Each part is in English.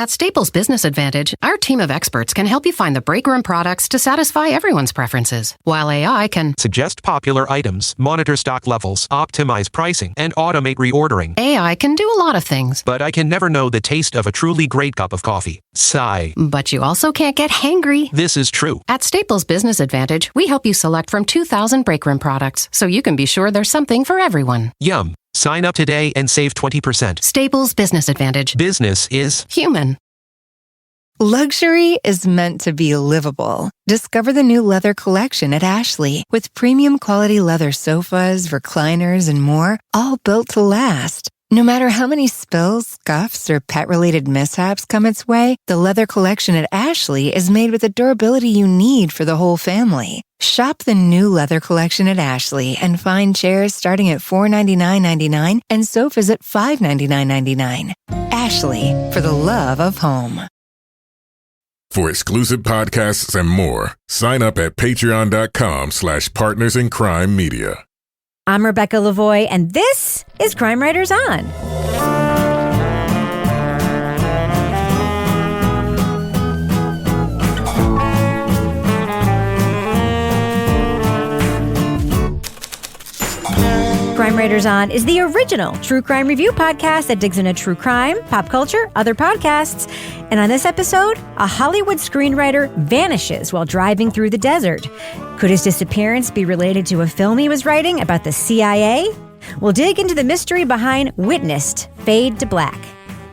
At Staples Business Advantage, our team of experts can help you find the breakroom products to satisfy everyone's preferences, while AI can suggest popular items, monitor stock levels, optimize pricing, and automate reordering. AI can do a lot of things. But I can never know the taste of a truly great cup of coffee. Sigh. But you also can't get hangry. This is true. At Staples Business Advantage, we help you select from 2,000 breakroom products, so you can be sure there's something for everyone. Yum. Sign up today and save 20%. Staples Business Advantage. Business is human. Luxury is meant to be livable. Discover the new leather collection at Ashley with premium quality leather sofas, recliners, and more, all built to last. No matter how many spills, scuffs, or pet-related mishaps come its way, the leather collection at Ashley is made with the durability you need for the whole family. Shop the new leather collection at Ashley and find chairs starting at $499.99 and sofas at $599.99. Ashley, for the love of home. For exclusive podcasts and more, sign up at patreon.com/partnersincrimemedia. I'm Rebecca Lavoie, and this is Crime Writers On. Crime Writers On is the original true crime review podcast that digs into true crime, pop culture, other podcasts. And on this episode, a Hollywood screenwriter vanishes while driving through the desert. Could his disappearance be related to a film he was writing about the CIA? We'll dig into the mystery behind Witnessed, Fade to Black.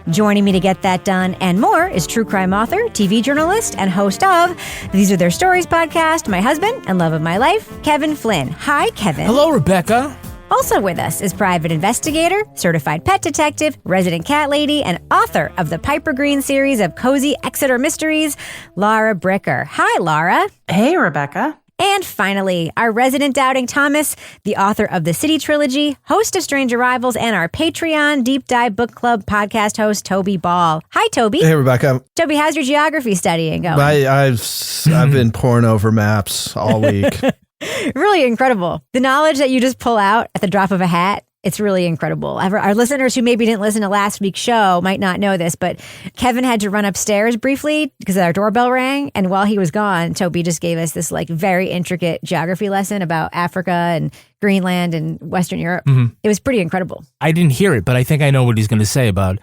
Joining me to get that done and more is true crime author, TV journalist, and host of These Are Their Stories podcast, my husband and love of my life, Kevin Flynn. Hi, Kevin. Hello, Rebecca. Also with us is private investigator, certified pet detective, resident cat lady, and author of the Piper Green series of cozy Exeter mysteries, Laura Bricker. Hi, Laura. Hey, Rebecca. And finally, our resident doubting Thomas, the author of the City Trilogy, host of Strange Arrivals, and our Patreon Deep Dive Book Club podcast host, Toby Ball. Hi, Toby. Hey, Rebecca. Toby, how's your geography studying going? I've been poring over maps all week. Really incredible. The knowledge that you just pull out at the drop of a hat, it's really incredible. Our listeners who maybe didn't listen to last week's show might not know this, but Kevin had to run upstairs briefly because our doorbell rang. And while he was gone, Toby just gave us this very intricate geography lesson about Africa and Greenland and Western Europe. Mm-hmm. It was pretty incredible. I didn't hear it, but I think I know what he's going to say about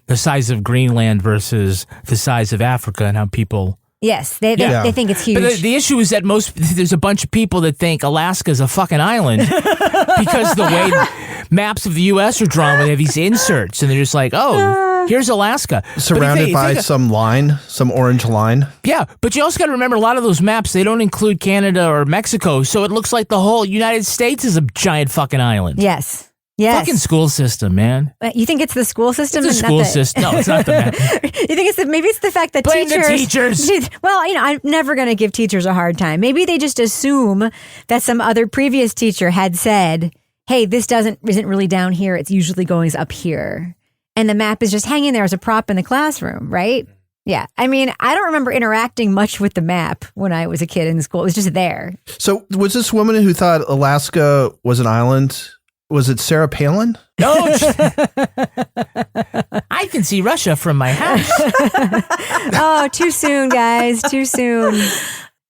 the size of Greenland versus the size of Africa and how people... Yes, they think it's huge. But the issue is that there's a bunch of people that think Alaska's a fucking island because the way maps of the U.S. are drawn, they have these inserts, and they're just like, oh, here's Alaska. Surrounded by some orange line. Yeah, but you also got to remember a lot of those maps, they don't include Canada or Mexico, so it looks like the whole United States is a giant fucking island. Yes. Fucking school system, man. You think it's the school system? It's the school system. No, it's not the map. You think maybe it's the fact that Blame the teachers. Well, I'm never going to give teachers a hard time. Maybe they just assume that some other previous teacher had said, hey, this isn't really down here. It's usually going up here. And the map is just hanging there as a prop in the classroom, right? Yeah. I mean, I don't remember interacting much with the map when I was a kid in school. It was just there. So was this woman who thought Alaska was an island... Was it Sarah Palin? No. I can see Russia from my house. Oh, too soon, guys. Too soon.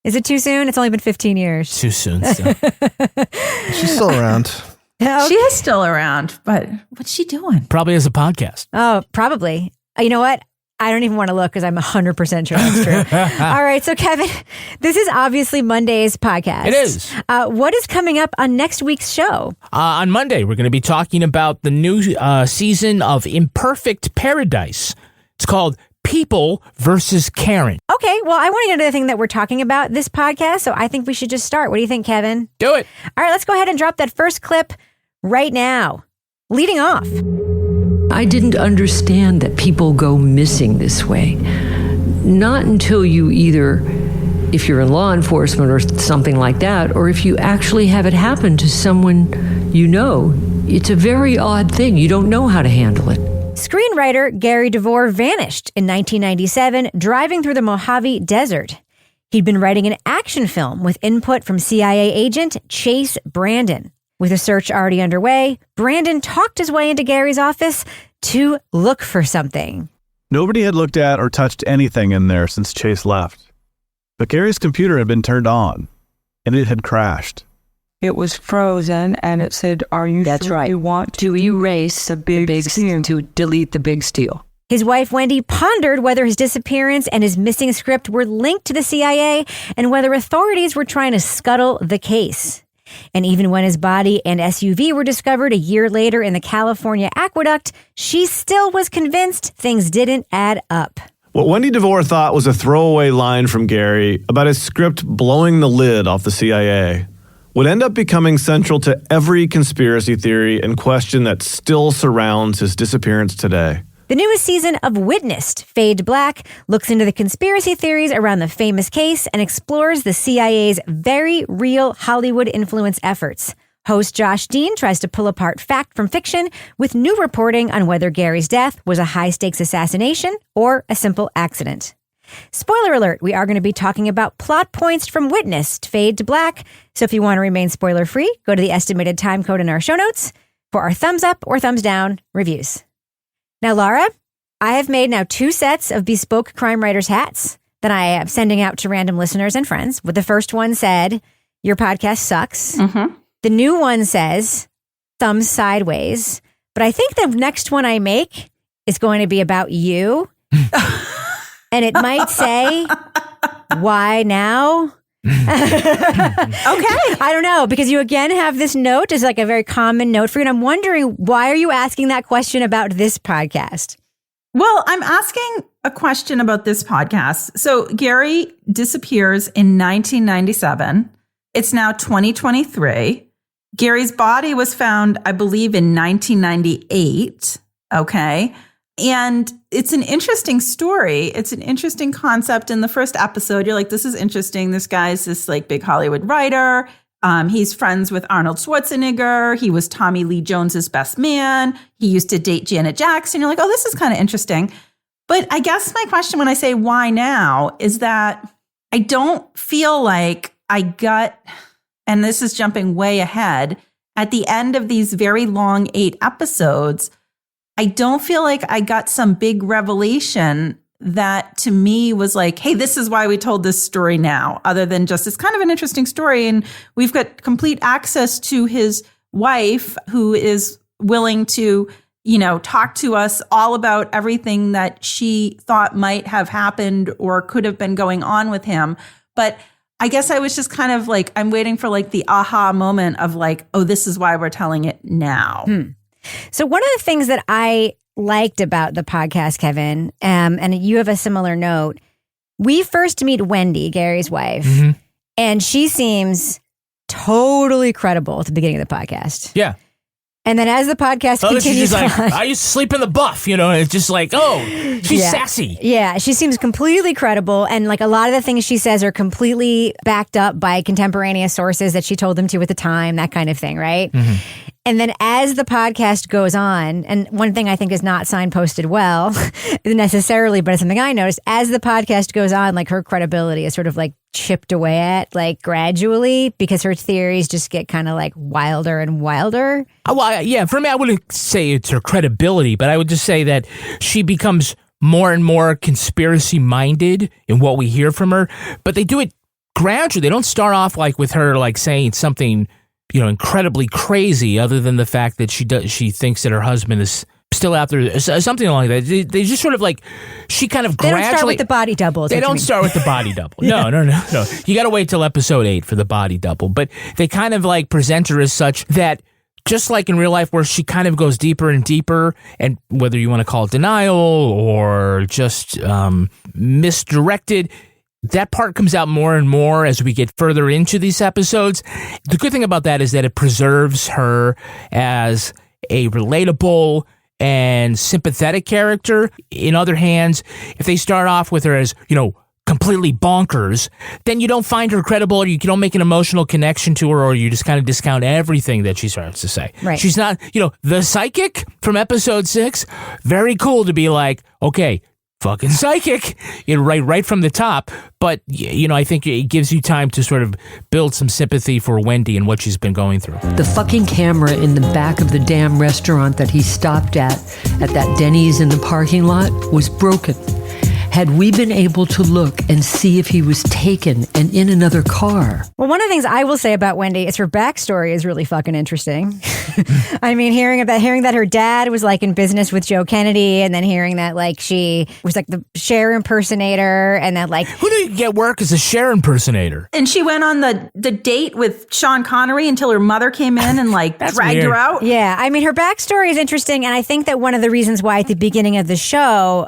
Is it too soon? It's only been 15 years. Too soon. Still. She's still around. Okay. She is still around, but what's she doing? Probably as a podcast. Oh, probably. You know what? I don't even want to look because I'm 100% sure that's true. All right. So, Kevin, this is obviously Monday's podcast. It is. What is coming up on next week's show? On Monday, we're going to be talking about the new season of Imperfect Paradise. It's called People versus Karen. Okay. Well, I want to get into the thing that we're talking about this podcast, so I think we should just start. What do you think, Kevin? Do it. All right. Let's go ahead and drop that first clip right now. Leading off. I didn't understand that people go missing this way. Not until you either, if you're in law enforcement or something like that, or if you actually have it happen to someone you know. It's a very odd thing. You don't know how to handle it. Screenwriter Gary DeVore vanished in 1997, driving through the Mojave Desert. He'd been writing an action film with input from CIA agent Chase Brandon. With a search already underway, Brandon talked his way into Gary's office to look for something. Nobody had looked at or touched anything in there since Chase left. But Gary's computer had been turned on, and it had crashed. It was frozen, and it said, "Are you sure you want to erase the big seal, to delete the big steal?" His wife, Wendy, pondered whether his disappearance and his missing script were linked to the CIA and whether authorities were trying to scuttle the case. And even when his body and SUV were discovered a year later in the California Aqueduct, she still was convinced things didn't add up. What Wendy DeVore thought was a throwaway line from Gary about his script blowing the lid off the CIA would end up becoming central to every conspiracy theory and question that still surrounds his disappearance today. The newest season of Witnessed, Fade to Black, looks into the conspiracy theories around the famous case and explores the CIA's very real Hollywood influence efforts. Host Josh Dean tries to pull apart fact from fiction with new reporting on whether Gary's death was a high-stakes assassination or a simple accident. Spoiler alert, we are going to be talking about plot points from Witnessed, Fade to Black, so if you want to remain spoiler-free, go to the estimated time code in our show notes for our thumbs up or thumbs down reviews. Now, Laura, I have made now 2 sets of bespoke crime writers hats that I am sending out to random listeners and friends. With the first one said, "Your podcast sucks." Mm-hmm. The new one says, "Thumbs sideways." But I think the next one I make is going to be about you. And it might say, "Why now?" Okay. I don't know, because you again have this note as like a very common note for you. And I'm wondering, why are you asking that question about this podcast? Well, I'm asking a question about this podcast. So Gary disappears in 1997. It's now 2023. Gary's body was found, I believe, in 1998. Okay. And it's an interesting story. It's an interesting concept. In the first episode, you're like, this is interesting. This guy's this like big Hollywood writer. He's friends with Arnold Schwarzenegger. He was Tommy Lee Jones's best man. He used to date Janet Jackson. You're like, oh, this is kind of interesting. But I guess my question when I say why now is that I don't feel like I got, and this is jumping way ahead, at the end of these very long 8 episodes, I don't feel like I got some big revelation that to me was like, hey, this is why we told this story now, other than just it's kind of an interesting story. And we've got complete access to his wife who is willing to, talk to us all about everything that she thought might have happened or could have been going on with him. But I guess I was just kind of like, I'm waiting for like the aha moment of like, oh, this is why we're telling it now. So one of the things that I liked about the podcast, Kevin, and you have a similar note, we first meet Wendy, Gary's wife, and she seems totally credible at the beginning of the podcast. Yeah. And then as the podcast continues she's like, on, I used to sleep in the buff, it's just like, oh, she's sassy. Yeah, she seems completely credible. And like a lot of the things she says are completely backed up by contemporaneous sources that she told them to at the time, that kind of thing, right? Mm-hmm. And then as the podcast goes on, and one thing I think is not signposted well necessarily, but it's something I noticed, as the podcast goes on, like her credibility is sort of like chipped away at like gradually because her theories just get kind of like wilder and wilder. Well, yeah, for me, I wouldn't say it's her credibility, but I would just say that she becomes more and more conspiracy-minded in what we hear from her, but they do it gradually. They don't start off like with her like saying something incredibly crazy, other than the fact that she thinks that her husband is still out there, something like that. They just sort of like, she kind of gradually... They don't start with the body double. They don't start with the body double. No. You got to wait till episode 8 for the body double. But they kind of like present her as such that, just like in real life where she kind of goes deeper and deeper, and whether you want to call it denial or just misdirected, that part comes out more and more as we get further into these episodes. The good thing about that is that it preserves her as a relatable and sympathetic character. In other hands, if they start off with her as, completely bonkers, then you don't find her credible, or you don't make an emotional connection to her, or you just kind of discount everything that she starts to say. Right. She's not, the psychic from episode 6, very cool to be like, okay, fucking psychic, right from the top. But, I think it gives you time to sort of build some sympathy for Wendy and what she's been going through. The fucking camera in the back of the damn restaurant that he stopped at that Denny's in the parking lot, was broken. Had we been able to look and see if he was taken and in another car? Well, one of the things I will say about Wendy is her backstory is really fucking interesting. I mean, hearing that her dad was like in business with Joe Kennedy, and then hearing that like she was like the Cher impersonator, and that like who did get work as a Cher impersonator? And she went on the date with Sean Connery until her mother came in and like dragged her out. Yeah, I mean, her backstory is interesting, and I think that one of the reasons why at the beginning of the show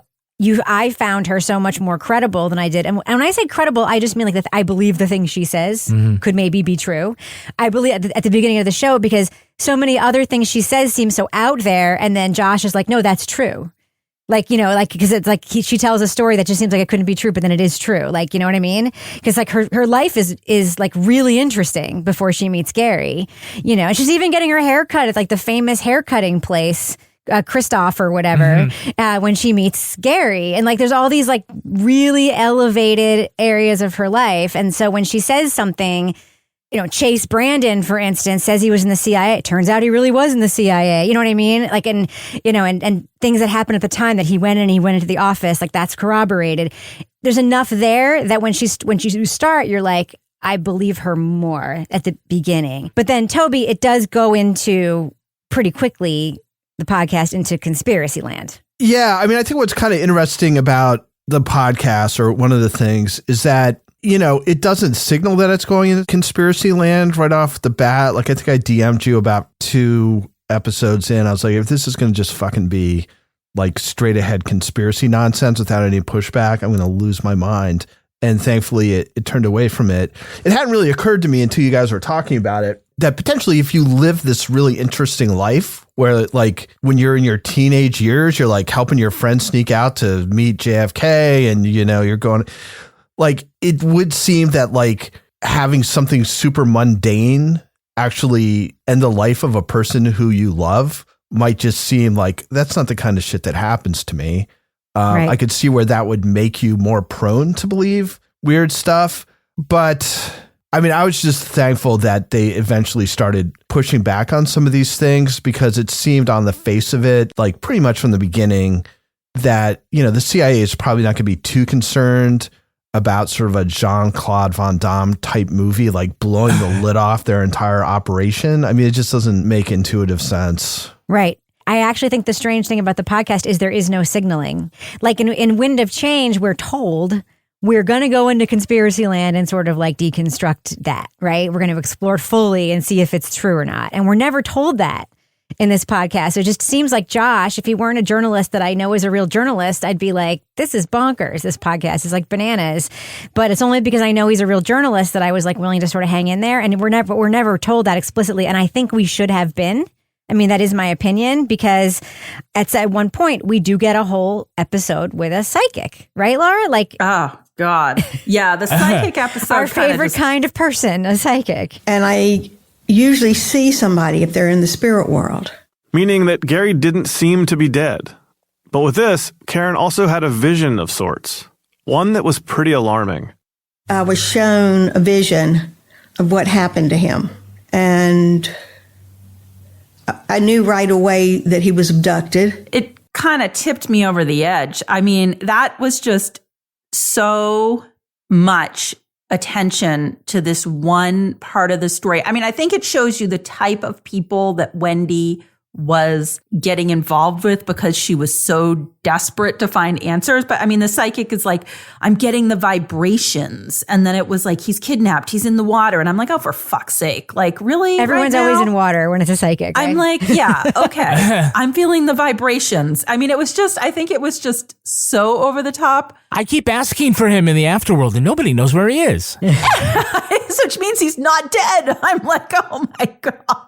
I found her so much more credible than I did. And when I say credible, I just mean like that I believe the things she says could maybe be true. I believe at the beginning of the show, because so many other things she says seem so out there. And then Josh is like, no, that's true. Like, because it's like she tells a story that just seems like it couldn't be true, but then it is true. Like, you know what I mean? Because like her life is like really interesting before she meets Gary, and she's even getting her hair cut at like the famous hair cutting place, Christoph or whatever, when she meets Gary. And like there's all these like really elevated areas of her life. And so when she says something, Chase Brandon, for instance, says he was in the CIA. It turns out he really was in the CIA. You know what I mean? Like, and things that happened at the time that he went into the office, like that's corroborated. There's enough there that when you start, you're like, I believe her more at the beginning. But then Toby, it does go into pretty quickly the podcast into conspiracy land. Yeah. I mean, I think what's kind of interesting about the podcast, or one of the things, is that, it doesn't signal that it's going into conspiracy land right off the bat. Like, I think I DM'd you about 2 episodes in. I was like, if this is going to just fucking be like straight ahead conspiracy nonsense without any pushback, I'm going to lose my mind. And thankfully it turned away from it. It hadn't really occurred to me until you guys were talking about it, that potentially if you live this really interesting life where like when you're in your teenage years, you're like helping your friends sneak out to meet JFK, and you're going, like, it would seem that like having something super mundane actually end the life of a person who you love might just seem like that's not the kind of shit that happens to me. Right. I could see where that would make you more prone to believe weird stuff. But I mean, I was just thankful that they eventually started pushing back on some of these things, because it seemed on the face of it, like pretty much from the beginning, that, the CIA is probably not going to be too concerned about sort of a Jean-Claude Van Damme type movie, like blowing the lid off their entire operation. I mean, it just doesn't make intuitive sense. Right. I actually think the strange thing about the podcast is there is no signaling. Like in Wind of Change, we're told we're going to go into conspiracy land and sort of like deconstruct that, right? We're going to explore it fully and see if it's true or not. And we're never told that in this podcast. It just seems like Josh, if he weren't a journalist that I know is a real journalist, I'd be like, this is bonkers. This podcast is like bananas. But it's only because I know he's a real journalist that I was like willing to sort of hang in there. And we're never told that explicitly. And I think we should have been. I mean, that is my opinion, because at one point we do get a whole episode with a psychic, right, Laura? Like, oh God, yeah, the psychic episode. Our favorite kind of person, a psychic. And I usually see somebody if they're in the spirit world. Meaning that Gary didn't seem to be dead. But with this, Karen also had a vision of sorts. One that was pretty alarming. I was shown a vision of what happened to him. And I knew right away that he was abducted. It kind of tipped me over the edge. I mean, that was just so much attention to this one part of the story. I mean, I think it shows you the type of people that Wendy was getting involved with, because she was so desperate to find answers. But I mean, the psychic is like, I'm getting the vibrations. And then it was like, he's kidnapped, he's in the water. And I'm like, oh, for fuck's sake. Like, really? Everyone's always in water when it's a psychic. Right? I'm like, yeah, okay. I'm feeling the vibrations. I mean, I think it was just so over the top. I keep asking for him in the afterworld and nobody knows where he is. Which means he's not dead. I'm like, oh my God.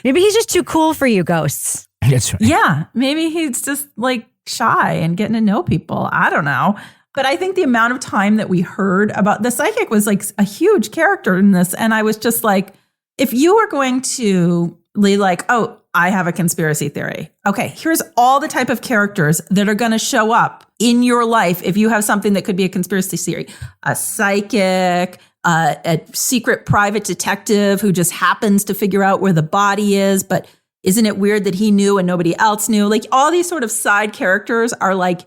Maybe he's just too cool for you, ghosts. That's right. Yeah, maybe he's just like shy and getting to know people. I don't know. But I think the amount of time that we heard about the psychic was like a huge character in this. And I was just like, if you were going to be like, oh, I have a conspiracy theory. Okay, here's all the type of characters that are going to show up in your life if you have something that could be a conspiracy theory. A psychic, a secret private detective who just happens to figure out where the body is, but isn't it weird that he knew and nobody else knew? Like all these sort of side characters are like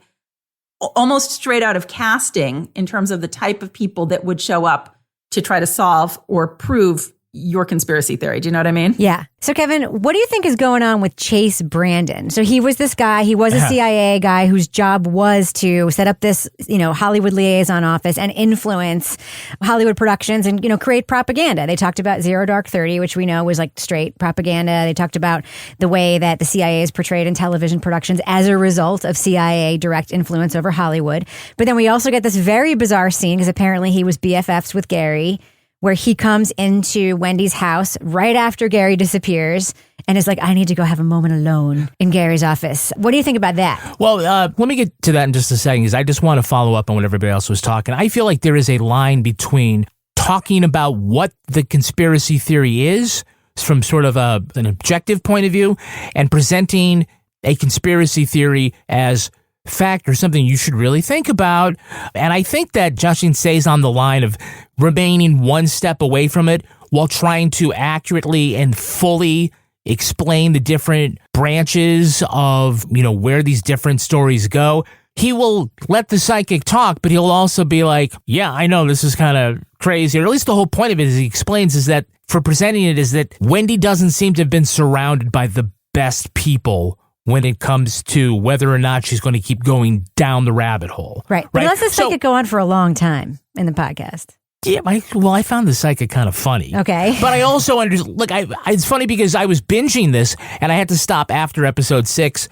almost straight out of casting in terms of the type of people that would show up to try to solve or prove your conspiracy theory. Do you know what I mean? Yeah. So Kevin, what do you think is going on with Chase Brandon? So he was this guy, he was a CIA guy whose job was to set up this, Hollywood liaison office and influence Hollywood productions and, create propaganda. They talked about Zero Dark 30, which we know was like straight propaganda. They talked about the way that the CIA is portrayed in television productions as a result of CIA direct influence over Hollywood. But then we also get this very bizarre scene because apparently he was BFFs with Gary, where he comes into Wendy's house right after Gary disappears and is like, I need to go have a moment alone in Gary's office. What do you think about that? Well, let me get to that in just a second because I just want to follow up on what everybody else was talking. I feel like there is a line between talking about what the conspiracy theory is from sort of an objective point of view and presenting a conspiracy theory as fact or something you should really think about. And I think that Justin stays on the line of remaining one step away from it while trying to accurately and fully explain the different branches of, where these different stories go. He will let the psychic talk, but he'll also be like, yeah, I know this is kind of crazy. Or at least the whole point of it, as he explains, is that for presenting it is that Wendy doesn't seem to have been surrounded by the best people when it comes to whether or not she's going to keep going down the rabbit hole. Right. But let's the psychic go on for a long time in the podcast. Yeah, I found the psychic kind of funny. Okay. But I also it's funny because I was binging this and I had to stop after episode 6.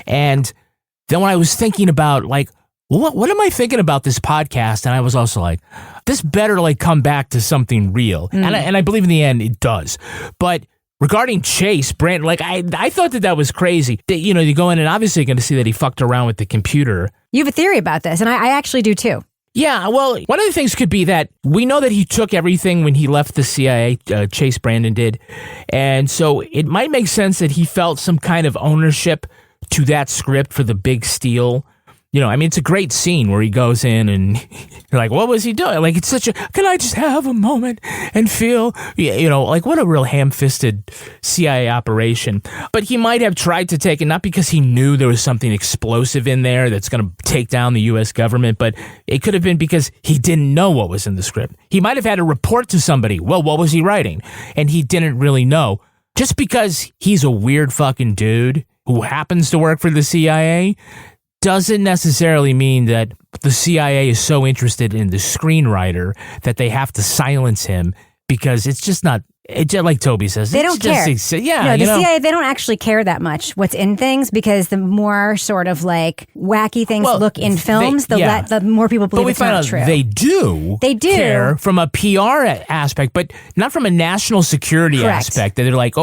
And then when I was thinking about what am I thinking about this podcast? And I was also like, this better come back to something real. And I believe in the end it does. But regarding Chase Brandon, I thought that was crazy. That, you go in and obviously you're going to see that he fucked around with the computer. You have a theory about this, and I actually do too. Yeah, well, one of the things could be that we know that he took everything when he left the CIA, Chase Brandon did, and so it might make sense that he felt some kind of ownership to that script for the big steal. It's a great scene where he goes in and you're like, what was he doing? It's such can I just have a moment and feel, what a real ham-fisted CIA operation. But he might have tried to take it, not because he knew there was something explosive in there that's going to take down the U.S. government, but it could have been because he didn't know what was in the script. He might have had to report to somebody, well, what was he writing? And he didn't really know. Just because he's a weird fucking dude who happens to work for the CIA doesn't necessarily mean that the CIA is so interested in the screenwriter that they have to silence him because it's just not. Like Toby says, they don't care. Yeah, the CIA, they don't actually care that much what's in things because the more sort of wacky things look in films, the more people believe it's not true. They do care from a PR aspect, but not from a national security aspect. That they're like,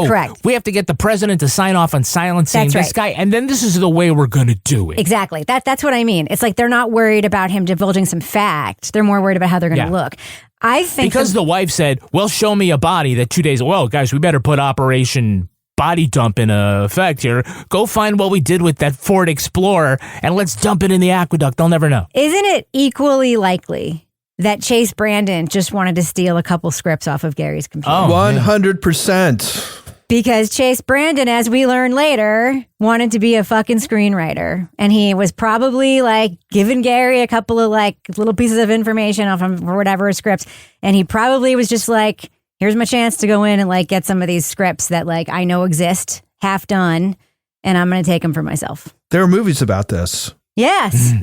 we have to get the president to sign off on silencing this guy, and then this is the way we're going to do it. Exactly. That's what I mean. It's like they're not worried about him divulging some fact. They're more worried about how they're going to look. I think because the wife said, well, show me a body that 2 days, well, guys, we better put Operation Body Dump in effect here. Go find what we did with that Ford Explorer and let's dump it in the aqueduct. They'll never know. Isn't it equally likely that Chase Brandon just wanted to steal a couple scripts off of Gary's computer? 100%. Because Chase Brandon, as we learn later, wanted to be a fucking screenwriter. And he was probably giving Gary a couple of little pieces of information off him or whatever scripts. And he probably was just like, here's my chance to go in and get some of these scripts that I know exist, half done, and I'm going to take them for myself. There are movies about this. Yes.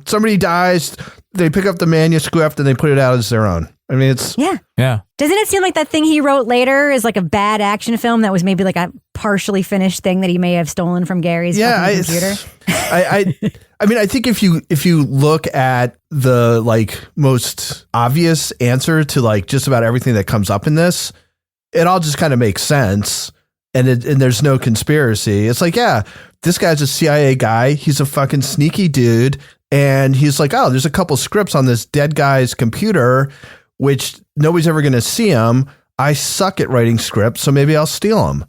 Somebody dies, they pick up the manuscript and they put it out as their own. I mean, it's... Yeah. Doesn't it seem like that thing he wrote later is a bad action film that was maybe a partially finished thing that he may have stolen from Gary's computer? I mean, I think if you look at the most obvious answer to just about everything that comes up in this, it all just kind of makes sense. And there's no conspiracy. It's this guy's a CIA guy. He's a fucking sneaky dude. And he's like, oh, there's a couple scripts on this dead guy's computer, which nobody's ever going to see them. I suck at writing scripts, so maybe I'll steal them.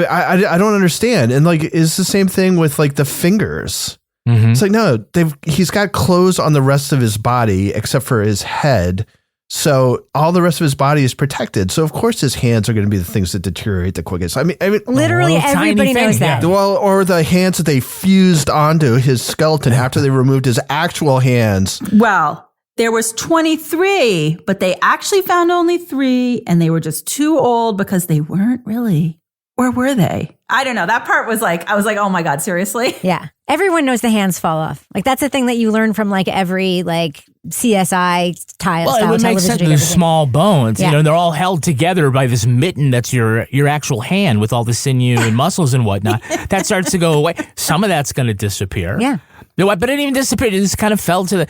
I don't understand. And like, it's the same thing with like the fingers. Mm-hmm. It's like, no, he's got clothes on the rest of his body except for his head. So all the rest of his body is protected. So of course his hands are going to be the things that deteriorate the quickest. I mean, literally everybody knows that. Well, or the hands that they fused onto his skeleton after they removed his actual hands. Well, there was 23, but they actually found only 3, and they were just too old because they weren't really. Or were they? I don't know. That part was like, I was like, oh my God, seriously? Yeah. Everyone knows the hands fall off. Like that's the thing that you learn from like every like CSI style. Well, it would make sense. Those small bones, Yeah. they're all held together by this mitten that's your actual hand with all the sinew and muscles and whatnot. That starts to go away. Some of that's going to disappear. Yeah. No, but it didn't even disappear. It just kind of fell to the...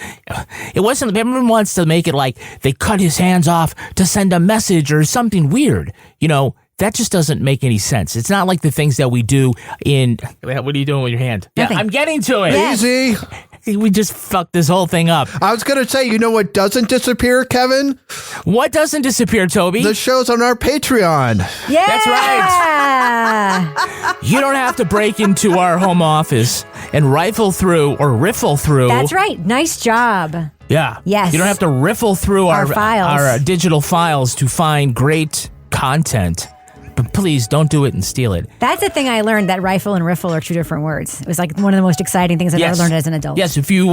It wasn't... Everyone wants to make it like they cut his hands off to send a message or something weird. That just doesn't make any sense. It's not like the things that we do in... What are you doing with your hand? Nothing. Yeah, I'm getting to it. Easy. We just fucked this whole thing up. I was going to say, you know what doesn't disappear, Kevin? What doesn't disappear, Toby? The shows on our Patreon. Yeah. That's right. You don't have to break into our home office and riffle through. That's right. Nice job. Yeah. Yes. You don't have to riffle through Our files. our digital files to find great content. But please don't do it and steal it. That's the thing I learned, that rifle and riffle are 2 different words. It was like one of the most exciting things I've ever learned as an adult. Yes, if you,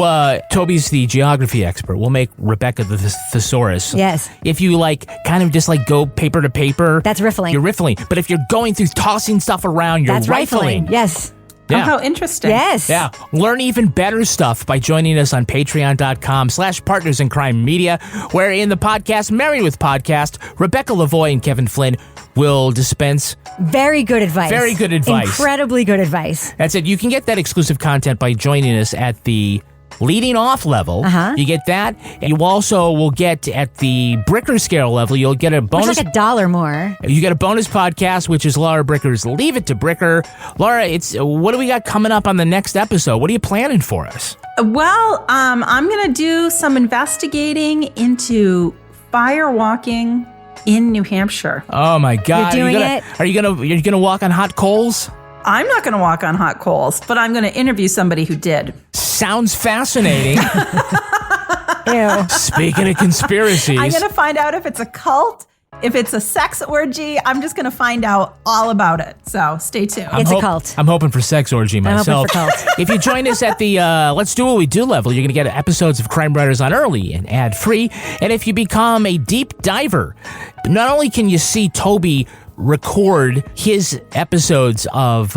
Toby's the geography expert. We'll make Rebecca the thesaurus. Yes. If you kind of just go paper to paper. That's riffling. You're riffling. But if you're going through tossing stuff around, you're That's rifling. Yes. Oh, Yeah. how interesting. Yes. Yeah. Learn even better stuff by joining us on patreon.com/partners in crime media, where in the podcast Married with Podcast, Rebecca Lavoie and Kevin Flynn will dispense Very good advice. Very good advice. Incredibly good advice. That's it. You can get that exclusive content by joining us at the leading off level. Uh-huh. You get that. You also will get at the Bricker scale level. You'll get a bonus. Which is like $1 more. You get a bonus podcast, which is Laura Bricker's Leave It to Bricker. Laura, what do we got coming up on the next episode? What are you planning for us? Well, I'm going to do some investigating into fire walking in New Hampshire. Oh my God! You're doing it? Are you gonna walk on hot coals? I'm not going to walk on hot coals, but I'm going to interview somebody who did. Sounds fascinating. Ew. Speaking of conspiracies, I'm going to find out if it's a cult, if it's a sex orgy. I'm just going to find out all about it. So stay tuned. It's a cult. I'm hoping for sex orgy myself. I'm hoping for cult. If you join us at the Let's Do What We Do level, you're going to get episodes of Crime Writers on early and ad-free. And if you become a deep diver, not only can you see Toby record his episodes of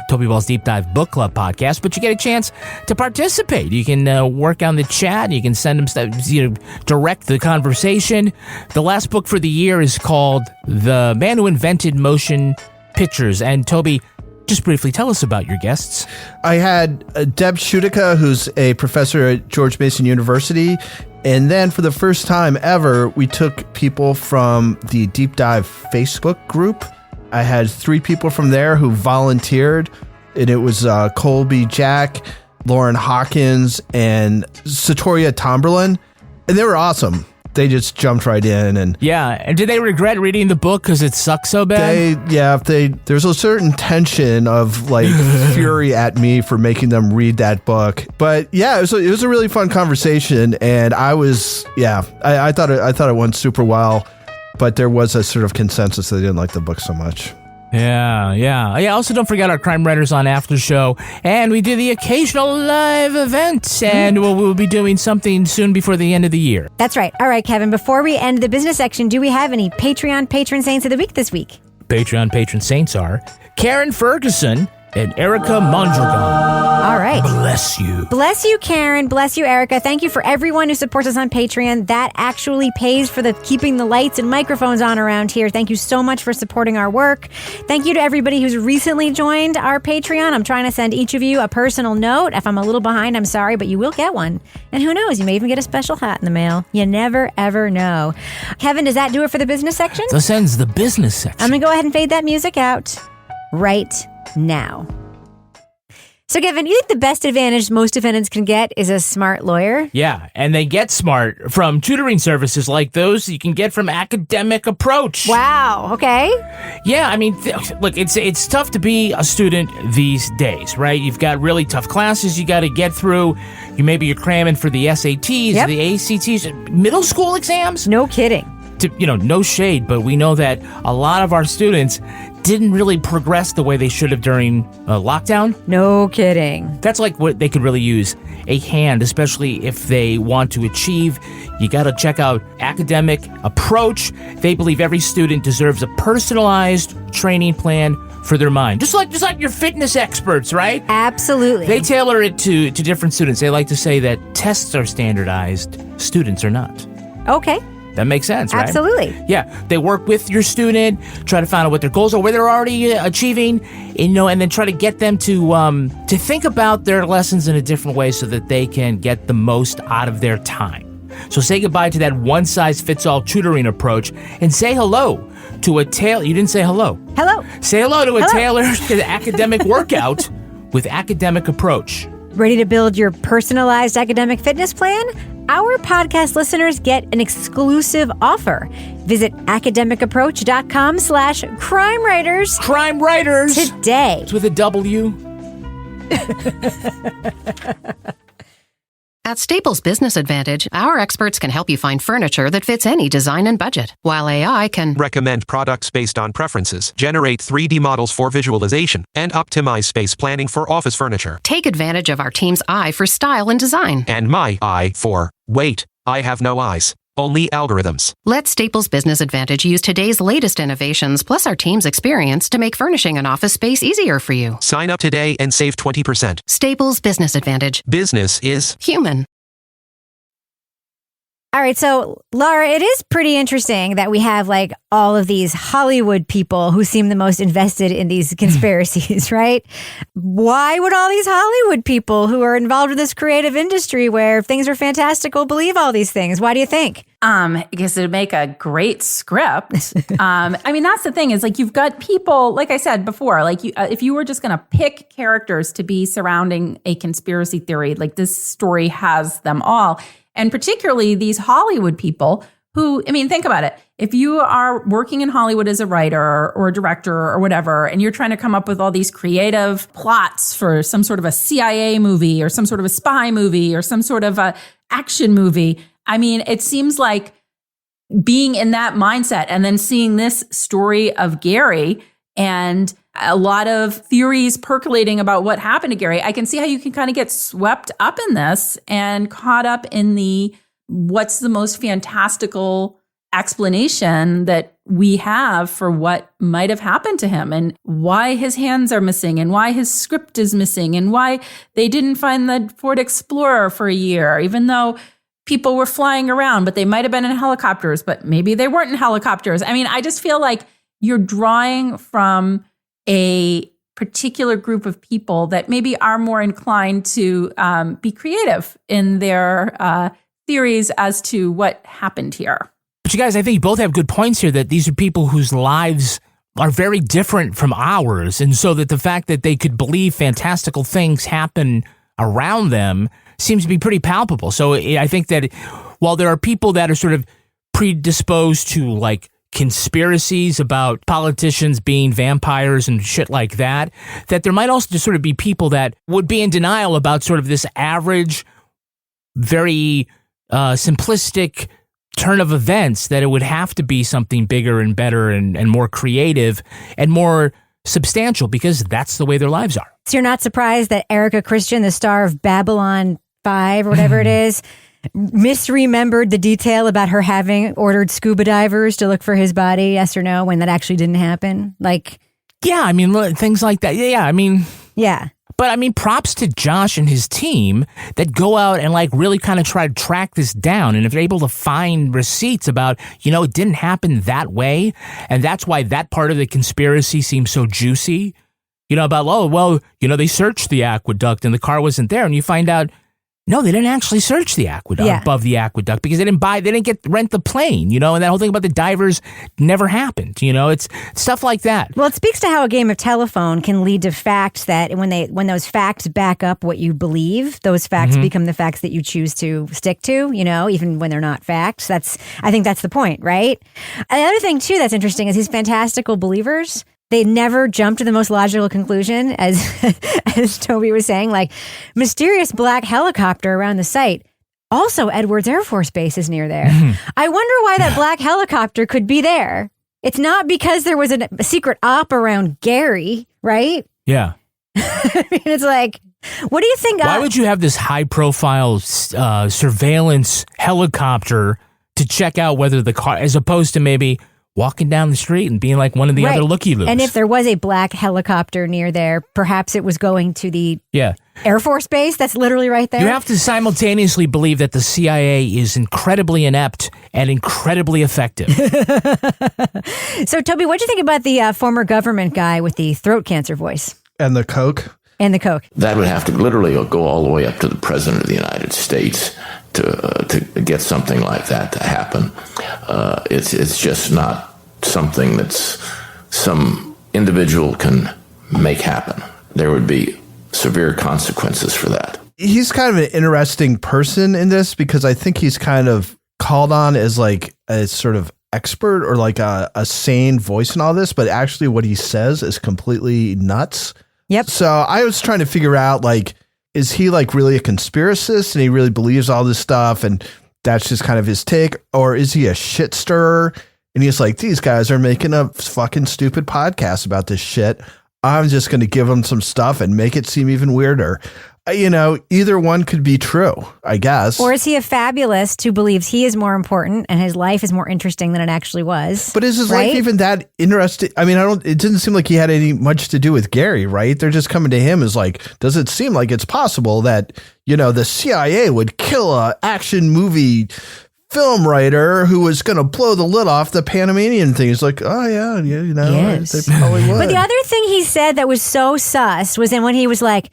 Toby Ball's Deep Dive Book Club podcast, but you get a chance to participate. You can work on the chat. You can send him stuff, direct the conversation. The last book for the year is called The Man Who Invented Motion Pictures. And Toby, just briefly tell us about your guests. I had Deb Schutica, who's a professor at George Mason University. And then for the first time ever, we took people from the Deep Dive Facebook group. I had 3 people from there who volunteered, and it was Colby Jack, Lauren Hawkins, and Satoria Tomberlin. And they were awesome. They just jumped right in. And did they regret reading the book because it sucks so bad? There's a certain tension of fury at me for making them read that book. But yeah, it was a really fun conversation, and I thought it went super well. But there was a sort of consensus that they didn't like the book so much. Yeah. Also, don't forget our Crime Writers on After Show. And we do the occasional live event. And we'll be doing something soon before the end of the year. That's right. All right, Kevin, before we end the business section, do we have any Patreon patron saints of the week this week? Patreon patron saints are Karen Ferguson and Erica Mondragon. All right. Bless you. Bless you, Karen. Bless you, Erica. Thank you for everyone who supports us on Patreon. That actually pays for keeping the lights and microphones on around here. Thank you so much for supporting our work. Thank you to everybody who's recently joined our Patreon. I'm trying to send each of you a personal note. If I'm a little behind, I'm sorry, but you will get one. And who knows, you may even get a special hat in the mail. You never, ever know. Kevin, does that do it for the business section? This ends the business section. I'm going to go ahead and fade that music out right now. So, Kevin, you think the best advantage most defendants can get is a smart lawyer? Yeah, and they get smart from tutoring services like those you can get from Academic Approach. Wow, okay. Yeah, I mean, look, it's tough to be a student these days, right? You've got really tough classes you got to get through. Maybe you're cramming for the SATs, the ACTs, middle school exams. No kidding. No shade, but we know that a lot of our students didn't really progress the way they should have during lockdown. No kidding. That's like what they could really use a hand, especially if they want to achieve. You got to check out Academic Approach. They believe every student deserves a personalized training plan for their mind. Just like your fitness experts, right? Absolutely. They tailor it to different students. They like to say that tests are standardized, students are not. Okay. That makes sense, right? Absolutely. Yeah, they work with your student, try to find out what their goals are, where they're already achieving, and then try to get them to think about their lessons in a different way so that they can get the most out of their time. So say goodbye to that one-size-fits-all tutoring approach and say hello to a You didn't say hello. Hello. Say hello to a tailored academic workout with Academic Approach. Ready to build your personalized academic fitness plan? Our podcast listeners get an exclusive offer. Visit academicapproach.com/crimewriters. Crime Writers. Today. It's with a W. At Staples Business Advantage, our experts can help you find furniture that fits any design and budget, while AI can recommend products based on preferences, generate 3D models for visualization, and optimize space planning for office furniture. take advantage of our team's eye for style and design. And my eye for, wait, I have no eyes. Only algorithms. Let Staples Business Advantage use today's latest innovations plus our team's experience to make furnishing an office space easier for you. Sign up today and save 20%. Staples Business Advantage. Business is human. All right, so Laura, it is pretty interesting that we have like all of these Hollywood people who seem the most invested in these conspiracies, right? Why would all these Hollywood people who are involved with this creative industry where things are fantastical believe all these things? Why do you think? Because it'd make a great script. I mean, that's the thing is like you've got people, like I said before, like if you were just going to pick characters to be surrounding a conspiracy theory, like this story has them all. And particularly these Hollywood people who, I mean, think about it. If you are working in Hollywood as a writer or a director or whatever, and you're trying to come up with all these creative plots for some sort of a CIA movie or some sort of a spy movie or some sort of a action movie, I mean, it seems like being in that mindset and then seeing this story of Gary and a lot of theories percolating about what happened to Gary, I can see how you can kind of get swept up in this and caught up in the what's the most fantastical explanation that we have for what might have happened to him and why his hands are missing and why his script is missing and why they didn't find the Ford Explorer for a year, even though people were flying around, but they might have been in helicopters, but maybe they weren't in helicopters. I mean, I just feel like you're drawing from a particular group of people that maybe are more inclined to be creative in their theories as to what happened here. But you guys, I think you both have good points here that these are people whose lives are very different from ours. And so that the fact that they could believe fantastical things happen around them seems to be pretty palpable. So I think that while there are people that are sort of predisposed to like conspiracies about politicians being vampires and shit like that, that there might also just sort of be people that would be in denial about sort of this average, very simplistic turn of events, that it would have to be something bigger and better and more creative and more substantial because that's the way their lives are. So you're not surprised that Erica Christian, the star of Babylon 5 or whatever it is, misremembered the detail about her having ordered scuba divers to look for his body, yes or no, when that actually didn't happen? Like, yeah, I mean, things like that. Yeah, I mean, yeah. But I mean, props to Josh and his team that go out and like really kind of try to track this down. And if they're able to find receipts about, it didn't happen that way. And that's why that part of the conspiracy seems so juicy, about, they searched the aqueduct and the car wasn't there. And you find out, No, they didn't actually search the aqueduct, above the aqueduct, because they didn't rent the plane, and that whole thing about the divers never happened. It's stuff like that. Well, it speaks to how a game of telephone can lead to facts that when those facts back up what you believe, those facts become the facts that you choose to stick to, even when they're not facts. I think that's the point, right? And the other thing too that's interesting is these fantastical believers. They never jump to the most logical conclusion, as Toby was saying, like mysterious black helicopter around the site. Also, Edwards Air Force Base is near there. I wonder why that black helicopter could be there. It's not because there was a secret op around Gary, right? Yeah. I mean, it's like, what do you think? Why would you have this high-profile surveillance helicopter to check out whether the car, as opposed to maybe walking down the street and being like one of the other looky-loos? And if there was a black helicopter near there, perhaps it was going to the Air Force Base that's literally right there. You have to simultaneously believe that the CIA is incredibly inept and incredibly effective. So, Toby, what'd you think about the former government guy with the throat cancer voice? And the Coke? And the Coke. That would have to literally go all the way up to the President of the United States to get something like that to happen. It's just not something that's some individual can make happen. There would be severe consequences for that. He's kind of an interesting person in this because I think he's kind of called on as like a sort of expert or like a sane voice in all this, but actually what he says is completely nuts. Yep. So I was trying to figure out, like, is he like really a conspiracist and he really believes all this stuff and that's just kind of his take? Or is he a shit stirrer? And he's like, these guys are making a fucking stupid podcast about this shit. I'm just going to give them some stuff and make it seem even weirder. Either one could be true, I guess. Or is he a fabulist who believes he is more important and his life is more interesting than it actually was? But is his life even that interesting? I mean, it didn't seem like he had any much to do with Gary, right? They're just coming to him as like, does it seem like it's possible that, the CIA would kill a action movie film writer who was going to blow the lid off the Panamanian thing? He's like, oh yeah, yes. They probably would. But the other thing he said that was so sus was then when he was like,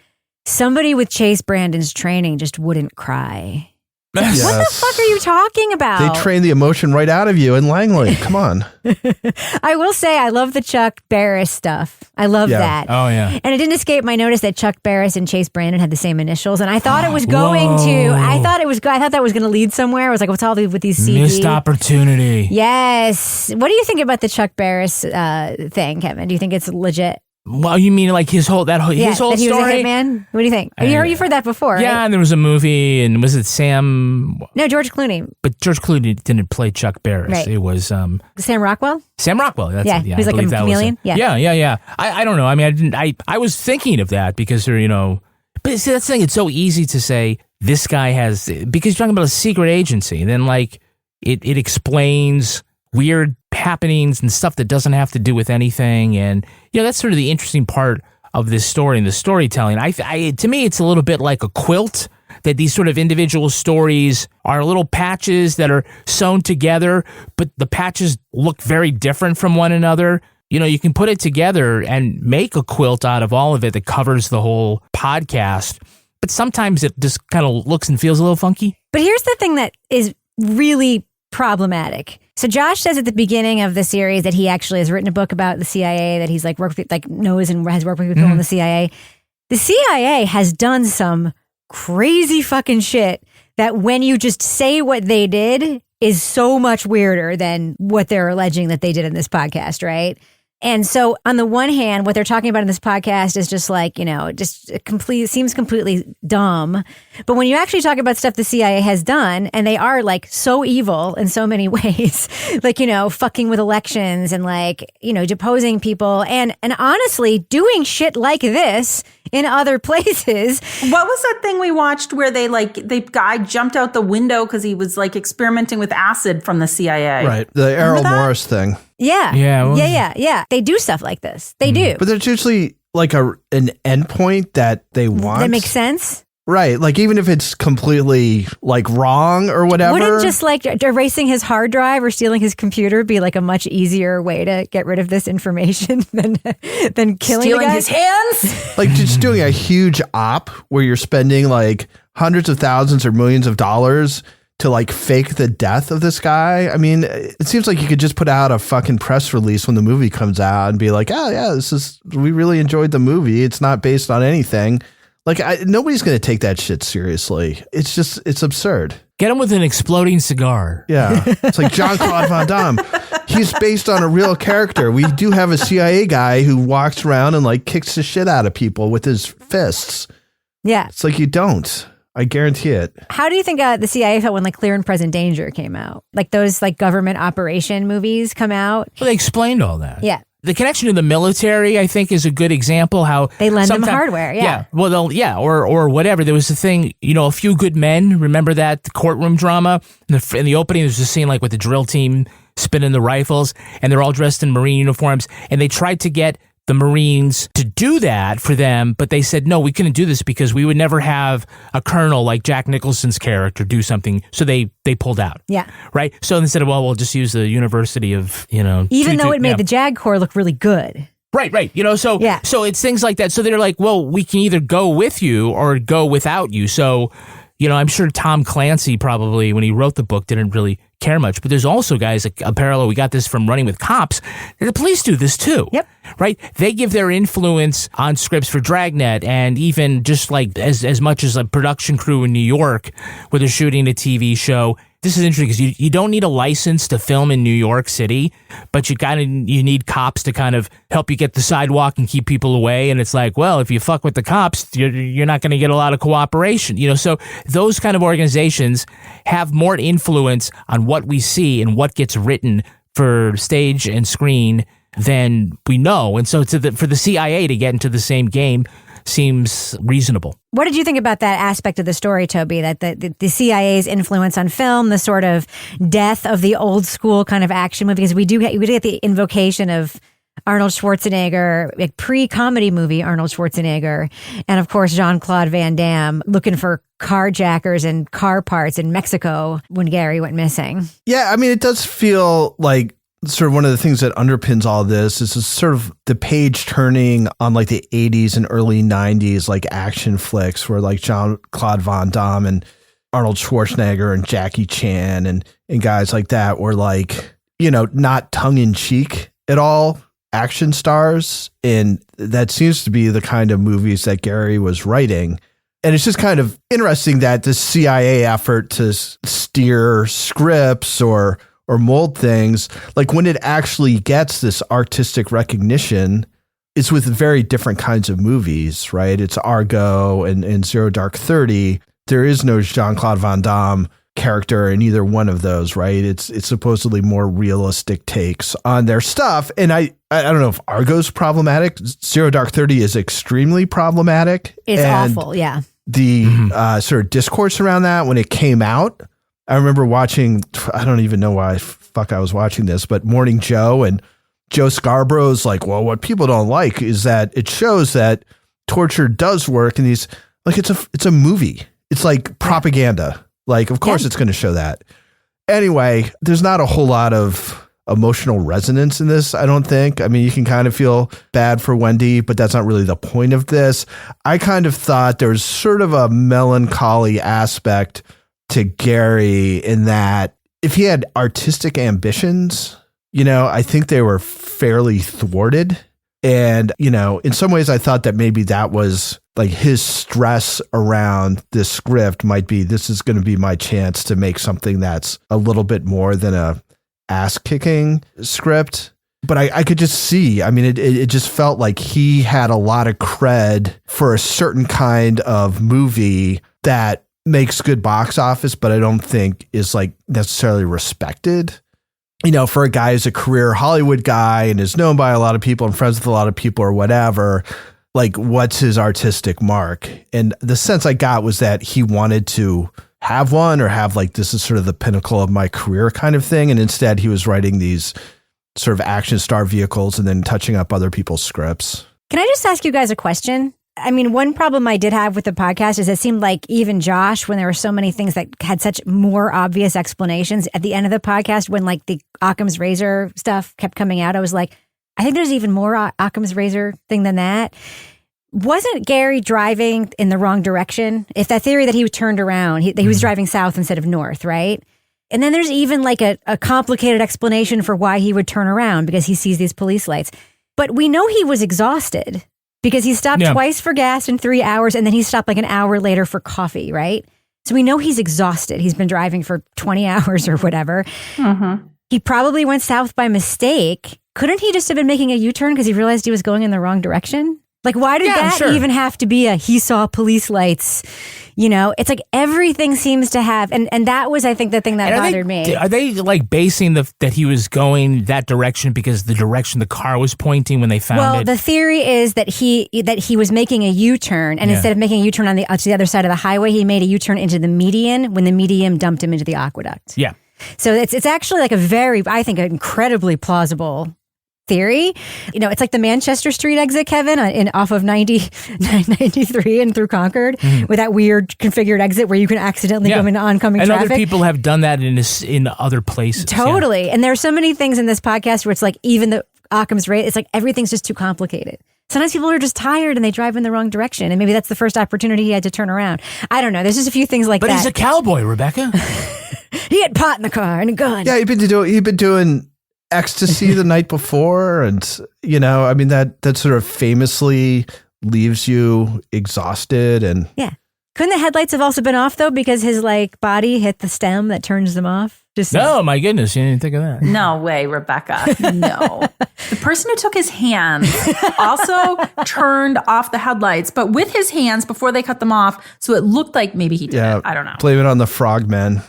somebody with Chase Brandon's training just wouldn't cry. Yes. What the fuck are you talking about? They train the emotion right out of you in Langley. Come on. I will say I love the Chuck Barris stuff. I love that. Oh, yeah. And it didn't escape my notice that Chuck Barris and Chase Brandon had the same initials. And I thought it was going to, I thought that was going to lead somewhere. I was like, what's all with these CD? Missed opportunity. Yes. What do you think about the Chuck Barris thing, Kevin? Do you think it's legit? Well, you mean like his whole that story? He was a hitman? What do you think? You've heard that before, yeah, right? And there was a movie, and was it Sam? No, George Clooney. But George Clooney didn't play Chuck Barris. Right. It was Sam Rockwell? Sam Rockwell, that's it. Yeah, he was like a chameleon? Yeah. I don't know. I mean, I was thinking of that because they're, but see, that's the thing. It's so easy to say this guy has, because you're talking about a secret agency, and then like it explains weird happenings and stuff that doesn't have to do with anything. And, that's sort of the interesting part of this story and the storytelling. To me, it's a little bit like a quilt, that these sort of individual stories are little patches that are sewn together, but the patches look very different from one another. You can put it together and make a quilt out of all of it that covers the whole podcast, but sometimes it just kind of looks and feels a little funky. But here's the thing that is really problematic. So Josh says at the beginning of the series that he actually has written a book about the CIA, that he's like knows and has worked with people in the CIA. The CIA has done some crazy fucking shit that when you just say what they did is so much weirder than what they're alleging that they did in this podcast, right? And so on the one hand, what they're talking about in this podcast is just like, seems completely dumb. But when you actually talk about stuff the CIA has done, and they are like so evil in so many ways, like, fucking with elections and like, deposing people and honestly doing shit like this in other places. What was that thing we watched where the guy jumped out the window because he was like experimenting with acid from the CIA? Right. The Errol Morris thing. Yeah. Yeah. They do stuff like this. They do. But there's usually like an endpoint that they want. That makes sense. Right. Like, even if it's completely, like, wrong or whatever. Wouldn't just, like, erasing his hard drive or stealing his computer be, like, a much easier way to get rid of this information than killing Stealing his hands? Like, just doing a huge op where you're spending, like, hundreds of thousands or millions of dollars to, like, fake the death of this guy. I mean, it seems like you could just put out a fucking press release when the movie comes out and be like, oh, yeah, we really enjoyed the movie. It's not based on anything. Like, nobody's going to take that shit seriously. It's absurd. Get him with an exploding cigar. Yeah. It's like Jean-Claude Van Damme. He's based on a real character. We do have a CIA guy who walks around and, like, kicks the shit out of people with his fists. Yeah. It's like, you don't. I guarantee it. How do you think the CIA felt when, like, Clear and Present Danger came out? Like, those, like, government operation movies come out? Well, they explained all that. Yeah. The connection to the military, I think, is a good example. How they lend them hardware, or whatever. There was a thing, A Few Good Men. Remember that the courtroom drama in the opening? There's a scene like with the drill team spinning the rifles, and they're all dressed in Marine uniforms, and they tried to get the Marines to do that for them, but they said, no, we couldn't do this because we would never have a colonel like Jack Nicholson's character do something. So they pulled out. Yeah. Right. So instead of, we'll just use the University of, even though it made the JAG Corps look really good. Right. So it's things like that. So they're like, well, we can either go with you or go without you. So, I'm sure Tom Clancy probably, when he wrote the book, didn't really care much. But there's also guys, like a parallel, we got this from Running with Cops. The police do this too. Yep. Right? They give their influence on scripts for Dragnet, and even just like as much as a production crew in New York where they're shooting a TV show. This is interesting because you don't need a license to film in New York City, but you need cops to kind of help you get the sidewalk and keep people away. And it's like, well, if you fuck with the cops, you're not going to get a lot of cooperation. So those kind of organizations have more influence on what we see and what gets written for stage and screen than we know. And so for the CIA to get into the same game seems reasonable. What did you think about that aspect of the story, Toby, that the CIA's influence on film, the sort of death of the old school kind of action movie? Because we do get the invocation of Arnold Schwarzenegger, a pre-comedy movie Arnold Schwarzenegger, and of course Jean-Claude Van Damme looking for carjackers and car parts in Mexico when Gary went missing. Yeah, I mean, it does feel like sort of one of the things that underpins all this is sort of the page turning on like the 80s and early 90s, like action flicks where like Jean-Claude Van Damme and Arnold Schwarzenegger and Jackie Chan and guys like that were like, not tongue in cheek at all action stars. And that seems to be the kind of movies that Gary was writing. And it's just kind of interesting that the CIA effort to steer scripts or mold things, like when it actually gets this artistic recognition, it's with very different kinds of movies, right? It's Argo and Zero Dark 30. There is no Jean-Claude Van Damme character in either one of those, right? It's supposedly more realistic takes on their stuff. And I don't know if Argo's problematic. Zero Dark 30 is extremely problematic. It's awful, yeah. The sort of discourse around that when it came out, I remember watching, I don't even know why I was watching this, but Morning Joe and Joe Scarborough's like, well, what people don't like is that it shows that torture does work. And he's like, it's a movie. It's like propaganda. Like, of course it's going to show that. Anyway, there's not a whole lot of emotional resonance in this, I don't think. I mean, you can kind of feel bad for Wendy, but that's not really the point of this. I kind of thought there was sort of a melancholy aspect to Gary in that if he had artistic ambitions, I think they were fairly thwarted. And, in some ways I thought that maybe that was like his stress around this script might be, this is going to be my chance to make something that's a little bit more than a ass kicking script. But I could just see, I mean, it just felt like he had a lot of cred for a certain kind of movie that makes good box office, but I don't think is like necessarily respected. For a guy who's a career Hollywood guy and is known by a lot of people and friends with a lot of people or whatever, like what's his artistic mark? And the sense I got was that he wanted to have one or have like, this is sort of the pinnacle of my career kind of thing. And instead he was writing these sort of action star vehicles and then touching up other people's scripts. Can I just ask you guys a question? I mean, one problem I did have with the podcast is it seemed like even Josh, when there were so many things that had such more obvious explanations at the end of the podcast, when like the Occam's razor stuff kept coming out, I was like, I think there's even more Occam's razor thing than that. Wasn't Gary driving in the wrong direction? If that theory that he turned around, he was driving south instead of north, right? And then there's even like a complicated explanation for why he would turn around because he sees these police lights. But we know he was exhausted because he stopped twice for gas in 3 hours and then he stopped like an hour later for coffee, right? So we know he's exhausted. He's been driving for 20 hours or whatever. Mm-hmm. He probably went south by mistake. Couldn't he just have been making a U-turn because he realized he was going in the wrong direction? Like, why did that even have to be he saw police lights? You know, it's like everything seems to have, and that was, I think, the thing that bothered me. Are they like basing that he was going that direction because the direction the car was pointing when they found it? Well, the theory is that he was making a U-turn, and instead of making a U-turn to the other side of the highway, he made a U-turn into the median when the median dumped him into the aqueduct. Yeah. So it's actually like I think, an incredibly plausible theory. You know, it's like the Manchester Street exit, Kevin, off of 93 and through Concord, with that weird configured exit where you can accidentally go into oncoming traffic. And other people have done that in other places. Totally. Yeah. And there are so many things in this podcast where it's like even the Occam's razor, it's like everything's just too complicated. Sometimes people are just tired and they drive in the wrong direction. And maybe that's the first opportunity he had to turn around. I don't know. There's just a few things like that. But he's a cowboy, Rebecca. He had pot in the car and a gun. Yeah, he'd been doing ecstasy the night before, and you know, I mean that sort of famously leaves you exhausted. And couldn't the headlights have also been off though because his like body hit the stem that turns them off? No, my goodness, you didn't think of that. No way, Rebecca. No. The person who took his hands also turned off the headlights, but with his hands before they cut them off, so it looked like maybe he did it. I don't know. Blame it on the frogmen.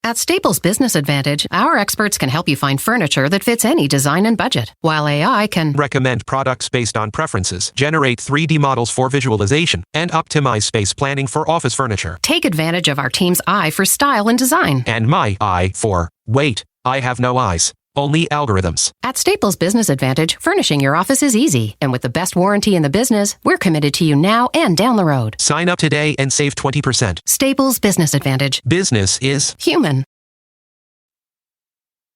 At Staples Business Advantage, our experts can help you find furniture that fits any design and budget, while AI can recommend products based on preferences, generate 3D models for visualization, and optimize space planning for office furniture. take advantage of our team's eye for style and design. And my eye for, wait, I have no eyes. Only algorithms. At Staples Business Advantage, furnishing your office is easy. And with the best warranty in the business, we're committed to you now and down the road. Sign up today and save 20%. Staples Business Advantage. Business is human.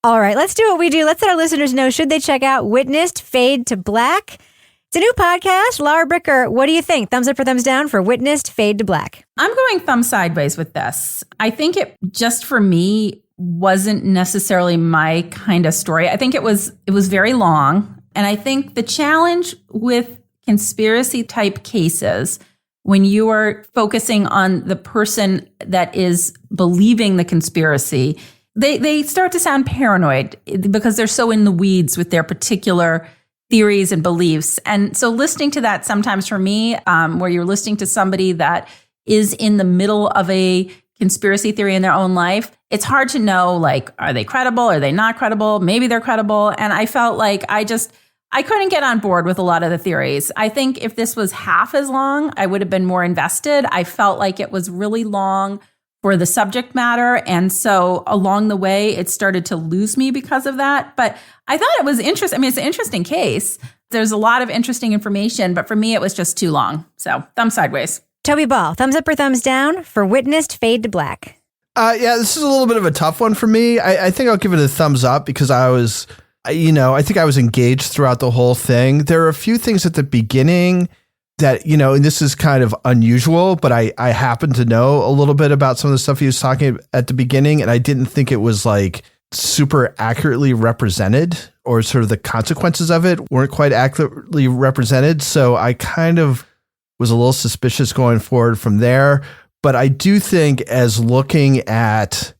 All right, let's do what we do. Let's let our listeners know, should they check out Witnessed Fade to Black? It's a new podcast. Laura Bricker, what do you think? Thumbs up or thumbs down for Witnessed Fade to Black? I'm going thumb sideways with this. I think it, just for me, wasn't necessarily my kind of story. I think it was very long. And I think the challenge with conspiracy type cases, when you are focusing on the person that is believing the conspiracy, they start to sound paranoid because they're so in the weeds with their particular theories and beliefs. And so listening to that sometimes for me, where you're listening to somebody that is in the middle of a conspiracy theory in their own life, it's hard to know, like, are they credible? Are they not credible? Maybe they're credible. And I felt like I couldn't get on board with a lot of the theories. I think if this was half as long, I would have been more invested. I felt like it was really long for the subject matter. And so along the way, it started to lose me because of that. But I thought it was interesting. I mean, it's an interesting case. There's a lot of interesting information, but for me, it was just too long. So thumb sideways. Toby Ball, thumbs up or thumbs down for Witnessed Fade to Black? Yeah, this is a little bit of a tough one for me. I think I'll give it a thumbs up because I think I was engaged throughout the whole thing. There are a few things at the beginning that, and this is kind of unusual, but I happen to know a little bit about some of the stuff he was talking at the beginning, and I didn't think it was like super accurately represented, or sort of the consequences of it weren't quite accurately represented. So I kind of was a little suspicious going forward from there. But I do think, as looking at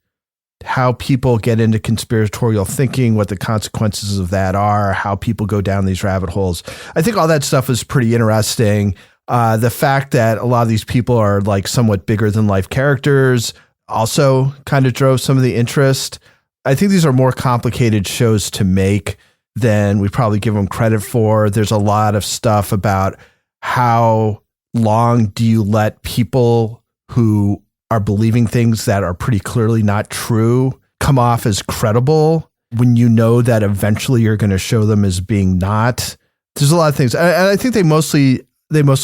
how people get into conspiratorial thinking, what the consequences of that are, how people go down these rabbit holes, I think all that stuff is pretty interesting. The fact that a lot of these people are like somewhat bigger than life characters also kind of drove some of the interest. I think these are more complicated shows to make than we probably give them credit for. There's a lot of stuff about how long do you let people who are believing things that are pretty clearly not true come off as credible when you know that eventually you're going to show them as being not. There's a lot of things. And I think they mostly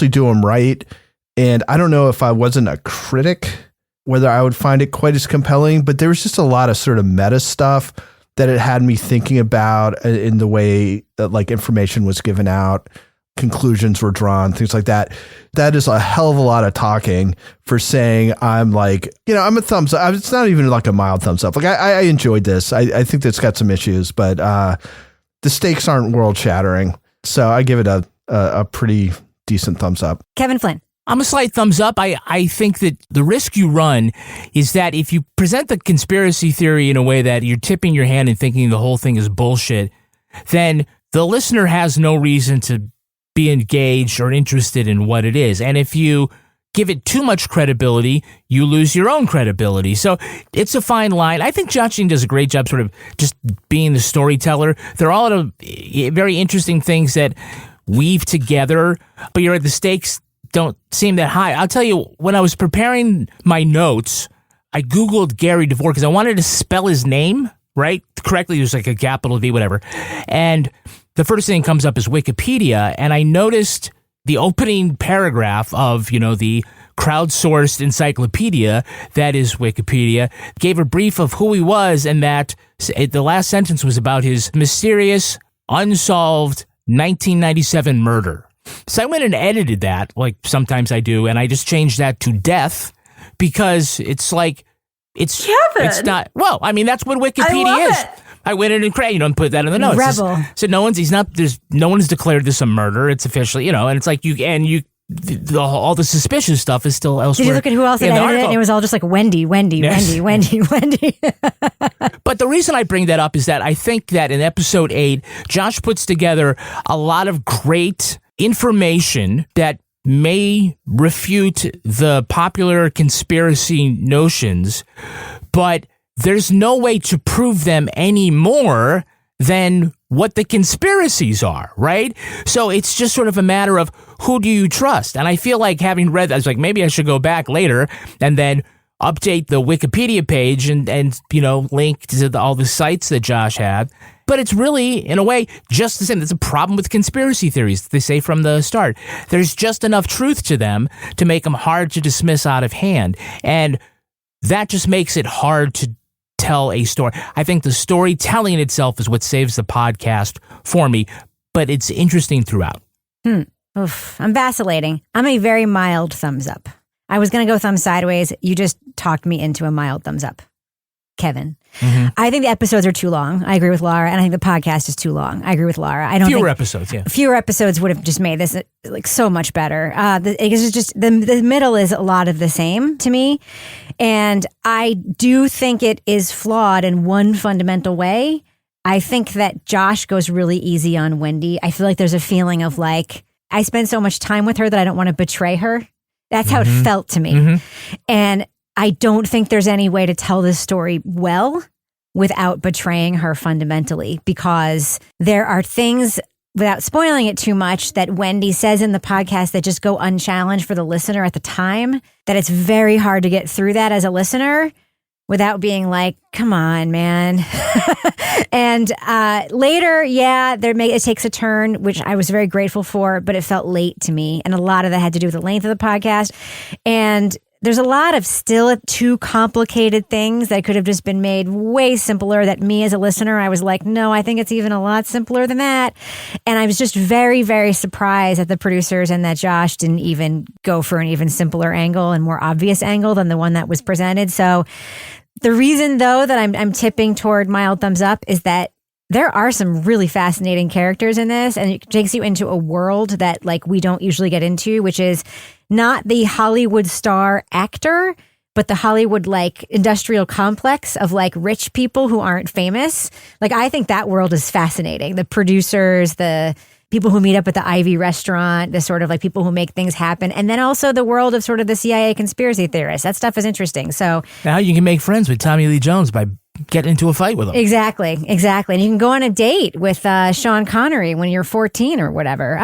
do them right. And I don't know if I wasn't a critic, whether I would find it quite as compelling, but there was just a lot of sort of meta stuff that it had me thinking about in the way that like information was given out, conclusions were drawn, things like that. That is a hell of a lot of talking for saying I'm like, I'm a thumbs up. It's not even like a mild thumbs up. Like I enjoyed this. I think that's got some issues, but the stakes aren't world shattering. So I give it a pretty decent thumbs up. Kevin Flynn. I'm a slight thumbs up. I think that the risk you run is that if you present the conspiracy theory in a way that you're tipping your hand and thinking the whole thing is bullshit, then the listener has no reason to be engaged or interested in what it is. And if you give it too much credibility, you lose your own credibility. So it's a fine line. I think Joshing does a great job sort of just being the storyteller. They're all very interesting things that weave together, but the stakes don't seem that high. I'll tell you, when I was preparing my notes, I Googled Gary DeVore because I wanted to spell his name right correctly. There's like a capital V, whatever. And the first thing that comes up is Wikipedia. And I noticed the opening paragraph of, the crowdsourced encyclopedia that is Wikipedia gave a brief of who he was, and that the last sentence was about his mysterious, unsolved 1997 murder. So I went and edited that, like sometimes I do, and I just changed that to death because it's like, it's not, well, I mean, that's what Wikipedia is. I went in and put that in the notes. Rebel. So no one's declared this a murder. It's officially, and it's like all the suspicious stuff is still elsewhere. Did you look at who else had edited it? And it was all just like Wendy. Yes. Wendy. But the reason I bring that up is that I think that in episode 8, Josh puts together a lot of great information that may refute the popular conspiracy notions, but there's no way to prove them any more than what the conspiracies are, right? So it's just sort of a matter of who do you trust? And I feel like having read that, I was like, maybe I should go back later and then update the Wikipedia page and link to all the sites that Josh had. But it's really, in a way, just the same. That's a problem with conspiracy theories, they say from the start. There's just enough truth to them to make them hard to dismiss out of hand. And that just makes it hard to tell a story. I think the storytelling itself is what saves the podcast for me, but it's interesting throughout. Oof, I'm vacillating. I'm a very mild thumbs up. I was going to go thumb sideways. You just talked me into a mild thumbs up. Kevin. Mm-hmm. I think the episodes are too long. I agree with Laura. And I think the podcast is too long. I agree with Laura. I don't Fewer think episodes, yeah. Fewer episodes would have just made this like so much better. It's just the middle is a lot of the same to me. And I do think it is flawed in one fundamental way. I think that Josh goes really easy on Wendy. I feel like there's a feeling of like, I spend so much time with her that I don't want to betray her. That's how it felt to me. Mm-hmm. And I don't think there's any way to tell this story well without betraying her fundamentally, because there are things, without spoiling it too much, that Wendy says in the podcast that just go unchallenged for the listener at the time, that it's very hard to get through that as a listener without being like, come on, man. And later, it takes a turn, which I was very grateful for, but it felt late to me. And a lot of that had to do with the length of the podcast. And there's a lot of still too complicated things that could have just been made way simpler, that me as a listener, I was like, no, I think it's even a lot simpler than that. And I was just very, very surprised at the producers and that Josh didn't even go for an even simpler angle and more obvious angle than the one that was presented. So the reason, though, that I'm tipping toward mild thumbs up is that there are some really fascinating characters in this, and it takes you into a world that like we don't usually get into, which is not the Hollywood star actor, but the Hollywood like industrial complex of like rich people who aren't famous. Like I think that world is fascinating. The producers, the people who meet up at the Ivy restaurant, the sort of like people who make things happen. And then also the world of sort of the CIA conspiracy theorists. That stuff is interesting. So now you can make friends with Tommy Lee Jones by getting into a fight with him. Exactly. And you can go on a date with Sean Connery when you're 14 or whatever.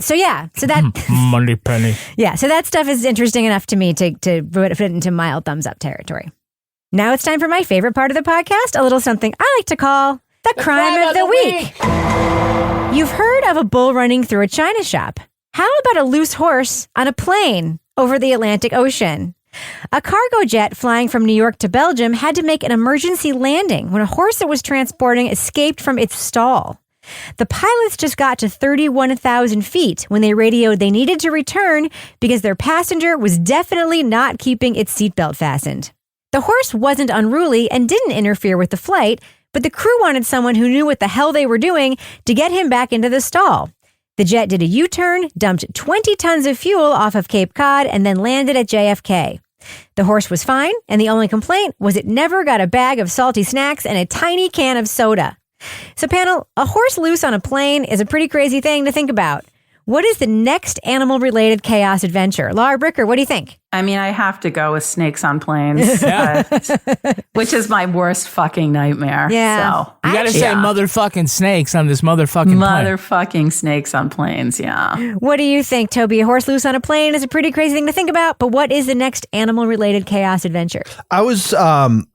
So that Monday Penny. Yeah. So that stuff is interesting enough to me to put it into mild thumbs up territory. Now it's time for my favorite part of the podcast, a little something I like to call the crime of the week. You've heard of a bull running through a china shop. How about a loose horse on a plane over the Atlantic Ocean? A cargo jet flying from New York to Belgium had to make an emergency landing when a horse it was transporting escaped from its stall. The pilots just got to 31,000 feet when they radioed they needed to return because their passenger was definitely not keeping its seatbelt fastened. The horse wasn't unruly and didn't interfere with the flight, but the crew wanted someone who knew what the hell they were doing to get him back into the stall. The jet did a U-turn, dumped 20 tons of fuel off of Cape Cod, and then landed at JFK. The horse was fine, and the only complaint was it never got a bag of salty snacks and a tiny can of soda. So panel, a horse loose on a plane is a pretty crazy thing to think about. What is the next animal-related chaos adventure? Laura Bricker, what do you think? I mean, I have to go with snakes on planes, which is my worst fucking nightmare. Yeah. So You gotta say motherfucking snakes on this motherfucking plane. Motherfucking snakes on planes, yeah. What do you think, Toby? A horse loose on a plane is a pretty crazy thing to think about, but what is the next animal-related chaos adventure? I was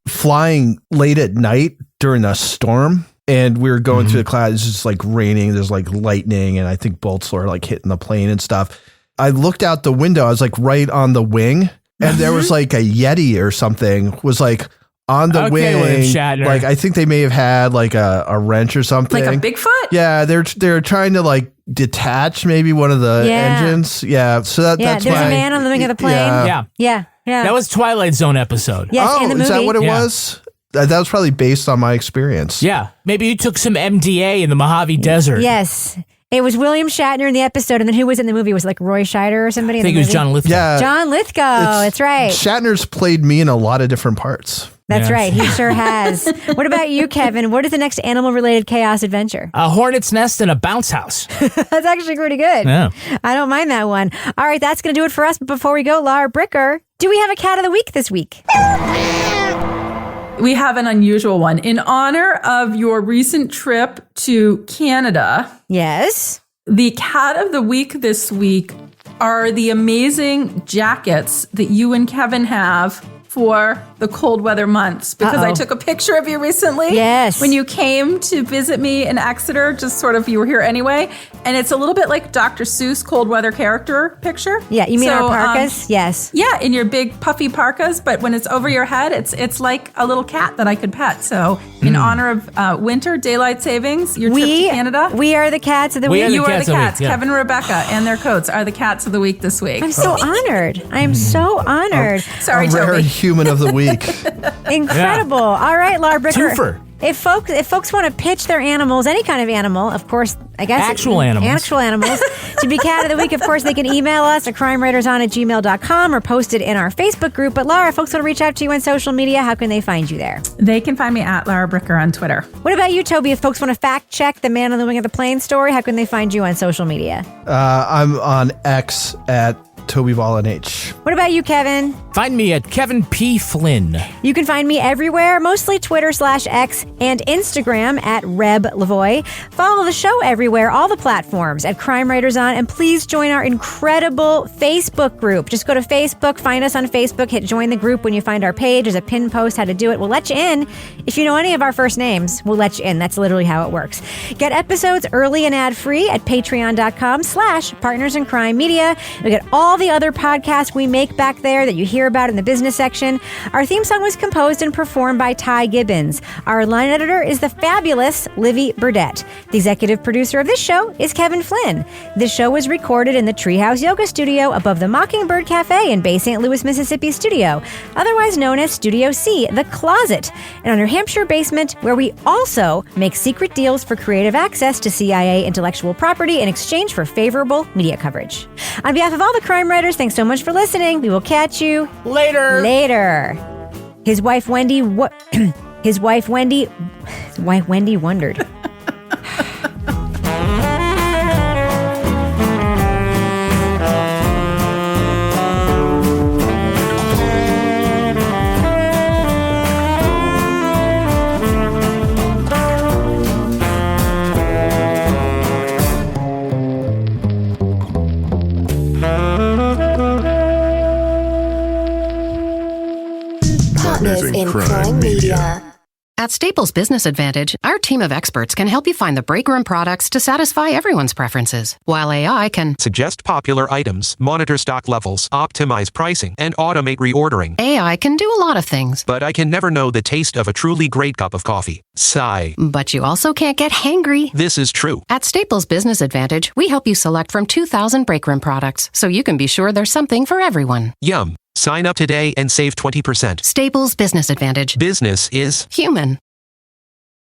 flying late at night during a storm. And we were going through the clouds. It's just like raining. There's like lightning, and I think bolts were like hitting the plane and stuff. I looked out the window. I was like right on the wing, and there was like a Yeti or something was like on the wing. Like I think they may have had like a wrench or something. Like a Bigfoot? Yeah, they're trying to like detach maybe one of the engines. Yeah, so that's there's a man on the wing of the plane. Yeah. That was Twilight Zone episode. Yes, in the movie. Is that what it was? That was probably based on my experience. Yeah. Maybe you took some MDA in the Mojave Desert. Yes. It was William Shatner in the episode, and then who was in the movie? Was it like Roy Scheider or somebody? I think it was John Lithgow. Yeah. John Lithgow. That's right. Shatner's played me in a lot of different parts. That's right. He sure has. What about you, Kevin? What is the next animal-related chaos adventure? A hornet's nest and a bounce house. That's actually pretty good. Yeah. I don't mind that one. All right, that's going to do it for us. But before we go, Laura Bricker, do we have a cat of the week this week? We have an unusual one. In honor of your recent trip to Canada. Yes. The cat of the week this week are the amazing jackets that you and Kevin have for the cold weather months, because I took a picture of you recently. Yes. When you came to visit me in Exeter, just sort of, you were here anyway. And it's a little bit like Dr. Seuss cold weather character picture. Yeah, you mean our parkas? Yes. Yeah, in your big puffy parkas, but when it's over your head, it's like a little cat that I could pet. So in honor of winter, daylight savings, your trip to Canada. We are the cats of the week. You are the cats. Kevin and Rebecca and their coats are the cats of the week this week. I'm so honored. I am so honored. Sorry, a rare Toby. human of the week. Incredible. All right, Laura Bricker. Twofer. If folks want to pitch their animals, any kind of animal, of course, I guess actual animals to be cat of the week, of course, they can email us at crimewriterson@gmail.com or post it in our Facebook group. But Laura, if folks want to reach out to you on social media, how can they find you there? They can find me at Laura Bricker on Twitter. What about you, Toby? If folks want to fact check the man on the wing of the plane story, how can they find you on social media? I'm on X at Toby Ballin H. What about you, Kevin? Find me at Kevin P. Flynn. You can find me everywhere, mostly Twitter/X and Instagram at Reb Lavoie. Follow the show everywhere, all the platforms at Crime Writers On, and please join our incredible Facebook group. Just go to Facebook, find us on Facebook, hit join the group. When you find our page, there's a pinned post how to do it. We'll let you in. If you know any of our first names, we'll let you in. That's literally how it works. Get episodes early and ad-free at patreon.com/Partners in Crime Media. You'll get all the other podcasts we make back there that you hear about in the business section. Our theme song was composed and performed by Ty Gibbons. Our line editor is the fabulous Livy Burdett. The executive producer of this show is Kevin Flynn. This show was recorded in the Treehouse Yoga Studio above the Mockingbird Cafe in Bay St. Louis, Mississippi studio, otherwise known as Studio C, The Closet, in our New Hampshire basement, where we also make secret deals for creative access to CIA intellectual property in exchange for favorable media coverage. On behalf of all the crime writers, thanks so much for listening. We will catch you later. His wife Wendy wondered. Partners in Crime Media. At Staples Business Advantage, our team of experts can help you find the breakroom products to satisfy everyone's preferences, while AI can Suggest popular items, monitor stock levels, optimize pricing, and automate reordering. AI can do a lot of things. But I can never know the taste of a truly great cup of coffee. Sigh. But you also can't get hangry. This is true. At Staples Business Advantage, we help you select from 2,000 breakroom products, so you can be sure there's something for everyone. Yum. Sign up today and save 20%. Staples Business Advantage. Business is human.